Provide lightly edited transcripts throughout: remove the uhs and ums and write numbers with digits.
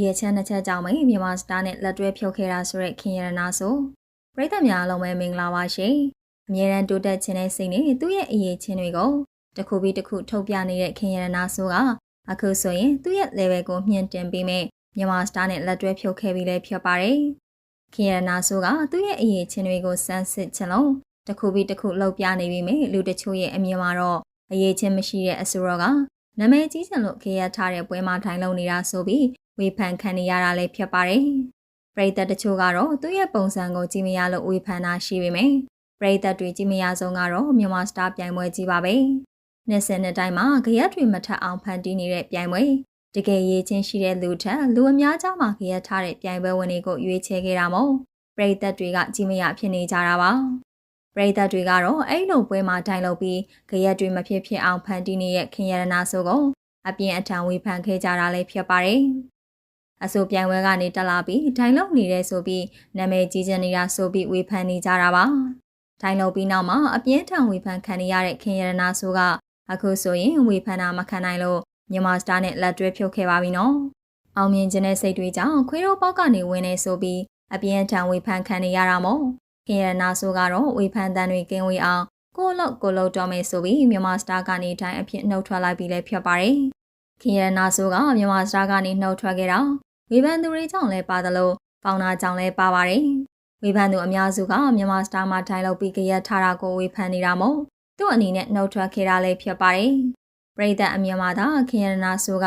ရဲ့ချမ်းနှစ်ချက်ကြောင့်ပဲမြန်မာစတားနဲ့လက်တွဲဖြုတ်ခဲ့တာဆိုတဲ့ခင်ရနာဆိုပရိသတ်များအလုံးပဲမင်္ဂလာပါရှင်အမြဲတမ်းတိုးတက်ခြင်းနဲ့စိတ်နဲ့သူ့ရဲ့အရေးချင်းတွေကိုတစ်ခုပြီးတစ်ခုထုတ်ပြနေတဲ့ခင်ရနာဆိုကအခုဆိုရင်သူ့ရဲ့ level ကိုမြင့်တင်ပြီးမဲ့မြန်မာစတားနဲ့လက်တွဲဖြုတ်ခဲ့ပြီးလည်းဖြစ်ပါတယ်ခင်ရနာဆိုကသူ့ရဲ့အရေးချင်းတွေကိုစမ်းစစ်ချင်လို့တစ်ခုပြီးတစ်ခုလှုပ်ပြနေပြီးမဲ့လူတချို့ရဲ့အမြင်မှာတော့အရေးချင်းမရှိတဲ့အဆိုတော့ကနာမည်ကြီးချင်လို့ခေရထားတဲ့ပွဲမှာထိုင်လုံနေတာဆိုပြီးဝေဖန်ခံနေရတာလည်းဖြစ်ပါတယ်။ပရိသတ်တချို့ကတော့သူ့ရဲ့ပုံစံကိုကြည့်မရလို့ဝေဖန်တာရှိပေမယ့်ပရိသတ်တွေကြည့်မရဆုံးကတော့မြန်မာစတားပြိုင်ပွဲကြီးပါပဲ။နှစ်စဉ်နှစ်တိုင်းမှာခရက်တွေမထက်အောင်ဖန်တီးနေတဲ့ပြိုင်ပွဲတကယ်ရေးချင်းရှိတဲ့လူထက်လူအများကြားမှာခရက်ထားတဲ့ပြိုင်ပွဲဝင်တွေကိုရွေးချယ်ခဲ့တာမို့ပရိသတ်တွေကကြည့်မရဖြစ်နေကြတာပါ။ပရိသတ်တွေကတော့အဲ့လိုပွဲမှာတိုင်လို့ပြီးခရက်တွေမဖြစ်ဖြစ်အောင်ဖန်တီးနေတဲ့ခင်ရနာဆိုကိုအပြင်းအထန်ဝေဖန်ခဲ့ကြတာလည်းဖြစ်ပါတယ်။အဆိုပြိုင်ပွဲကနေတက်လာပြီးထိုင်လုံနေတဲ့ဆိုပြီးနာမည်ကြီးချင်နေတာဆိုပြီးဝေဖန်နေကြတာပါ။ထိုင်လုံပြီးနောက်မှာအပြင်းထန်ဝေဖန်ခံရတဲ့ခင်ရနာဆိုကအခုဆိုရင်ဝေဖန်တာမခံနိုင်လို့မြန်မာစတားနဲ့လက်တွဲဖြုတ်ခဲ့ပါပြီနော်။အောင်မြင်ခြင်းတဲ့စိတ်တွေကြောင့်ခွေးတို့ပေါက်ကနေဝင်နေဆိုပြီးအပြင်းထန်ဝေဖန်ခံနေရတာမို့ခင်ရနာဆိုကတော့ဝေဖန်တန်တွေကင်းဝေအောင်ကိုလုတ်တော်မယ်ဆိုပြီးမြန်မာစတားကနေတိုင်းအဖြစ်နှုတ်ထွက်လိုက်ပြီးလည်းဖြစ်ပါတယ်။ခင်ရနာဆိုကမြန်မာစတားကနေနှုတ်ထွက်ခဲ့တာဝေဖန်သူတွေကြောင့်လည်းပါသလိုပေါင်နာကြောင့်လည်းပါပါတယ်။ဝေဖန်သူအများစုကမြန်မာစတားမှာထိုင်လို့ပြီးကြရထားတာကိုဝေဖန်နေတာမို့သူ့အနေနဲ့နှုတ်ထွက်ခဲ့တာလည်းဖြစ်ပါတယ်။ပရိသတ်အမြင်မှာသာခင်ရနာဆိုက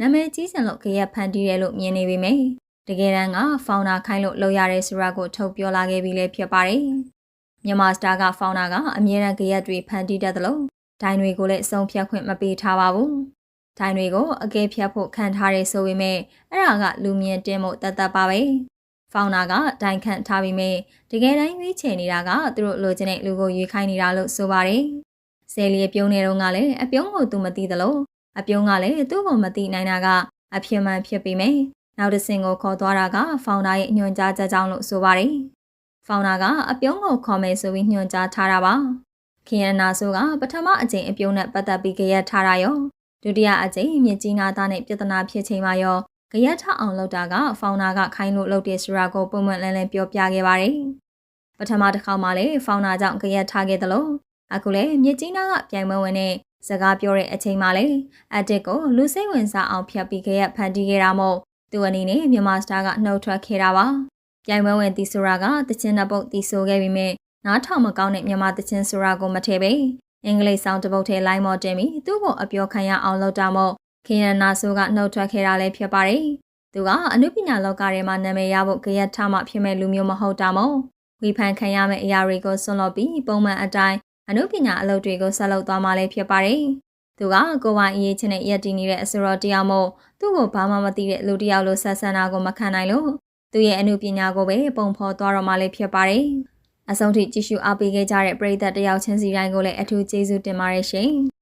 နာမည်ကြီးစင်လို့ကြရဖန်တီးတယ်လို့မြင်နေပေမယ့်တကယ်တမ်းကဖောင်နာခိုင်းလို့လုပ်ရတဲ့ဆိုတာကိုထုတ်ပြောလာခဲ့ပြီးလည်းဖြစ်ပါတယ်။မြန်မာစတားကဖောင်နာကအမြဲတမ်းကြရက်တွေဖန်တီးတတ်တယ်လို့ဒိုင်တွေကိုလည်းအဆုံးဖြတ်ခွင့်မပေးထားပါဘူး။ဒိုင်တွေကိုအကဲဖြတ်ဖို့ခံထားရဆိုပေမဲ့အဲ့ဒါကလူမြင်တင်မှုတတ်ပါပဲ။ဖောင်နာကဒိုင်ခန့်ထားပြီးမဲ့တကယ်တမ်းရွေးချယ်နေတာကသူတို့လိုချင်တဲ့လူကိုရွေးခိုင်းနေတာလို့ဆိုပါတယ်။ဆယ်လီပြုံးနေတော့ကလည်းအပြုံးကိုသူမသိသလိုအပြုံးကလည်းသူ့ကိုမသိနိုင်တာကအဖြစ်မှန်ဖြစ်ပေမဲ့နောက်တစ်ဆင့်ကိုခေါ်သွားတာကဖောင်နာရဲ့ညွှန်ကြားချက်ကြောင့်လို့ဆိုပါတယ်။ဖောင်နာကအပြုံးကိုခေါ်မယ်ဆိုပြီးညွှန်ကြားထားတာပါ။ခင်ရနာဆိုကပထမအကြိမ်အပြုံးနဲ့ပတ်သက်ပြီးကြရက်ထားတာရောဒုတိယအကြိမ်မြစ်ကြီးနာသားနဲ့ပြဿနာဖြစ်ချိန်မှာရောကြရက်ထအောင်လုပ်တာကဖောင်နာကခိုင်းလို့လုပ်တဲ့ဆိုတာကိုပုံမှန်လန်းလန်းပြောပြခဲ့ပါတယ်။ပထမတစ်ခါမှလည်းဖောင်နာကြောင့်ကြရက်ထားခဲ့တယ်လို့အခုလည်းမြစ်ကြီးနာကပြိုင်ပွဲဝင်တဲ့စကားပြောတဲ့အချိန်မှလည်းအတစ်ကိုလူစိတ်ဝင်စားအောင်ဖျက်ပြီးကြရက်ဖန်တီးခဲ့တာမို့သူအနေနဲ့မြန်မာစတားကနှုတ်ထွက်ခဲ့တာပါပြိုင်ပွဲဝင်တီဆိုတာကတချင်းတစ်ပုတ်တီဆိုခဲ့ပြီးမြဲနားထောင်မကောင်းတဲ့မြန်မာတချင်းဆိုတာကိုမထည့်ပဲအင်္ဂလိပ်ဆောင်တစ်ပုတ်ထဲလိုင်းမော်တင်ပြီးသူ့ကိုအပြောခံရအောင်လုပ်တာမို့ခင်ရနာဆိုကနှုတ်ထွက်ခဲ့တာလည်းဖြစ်ပါတယ်သူကအနုပညာလောကထဲမှာနာမည်ရဖို့ကြရက်ထားမှဖြစ်မဲ့လူမျိုးမဟုတ်တာမို့ဝေဖန်ခံရမယ့်အရာတွေကိုဆွန့်လွတ်ပြီးပုံမှန်အတိုင်းအနုပညာအလုပ်တွေကိုဆက်လုပ်သွားမှလည်းဖြစ်ပါတယ်သူကကိုယ်ပိုင်အရေးချင်းနဲ့ရက်တည်နေတဲ့အစိုးရတရားမို့သူ့ကိုဘာမှမသိတဲ့လူတစ်ယောက်လိုဆက်ဆံတာကိုမခံနိုင်လို့သူရဲ့အမှုပညာကိုပဲပုံဖော်သွားတော့မှလည်းဖြစ်ပါတယ်။အဆုံးထိကြည့်ရှုအားပေးခဲ့ကြတဲ့ပရိသတ်တယောက်ချင်းစီတိုင်းကိုလည်းအထူးကျေးဇူးတင်ပါတယ်ရှင်။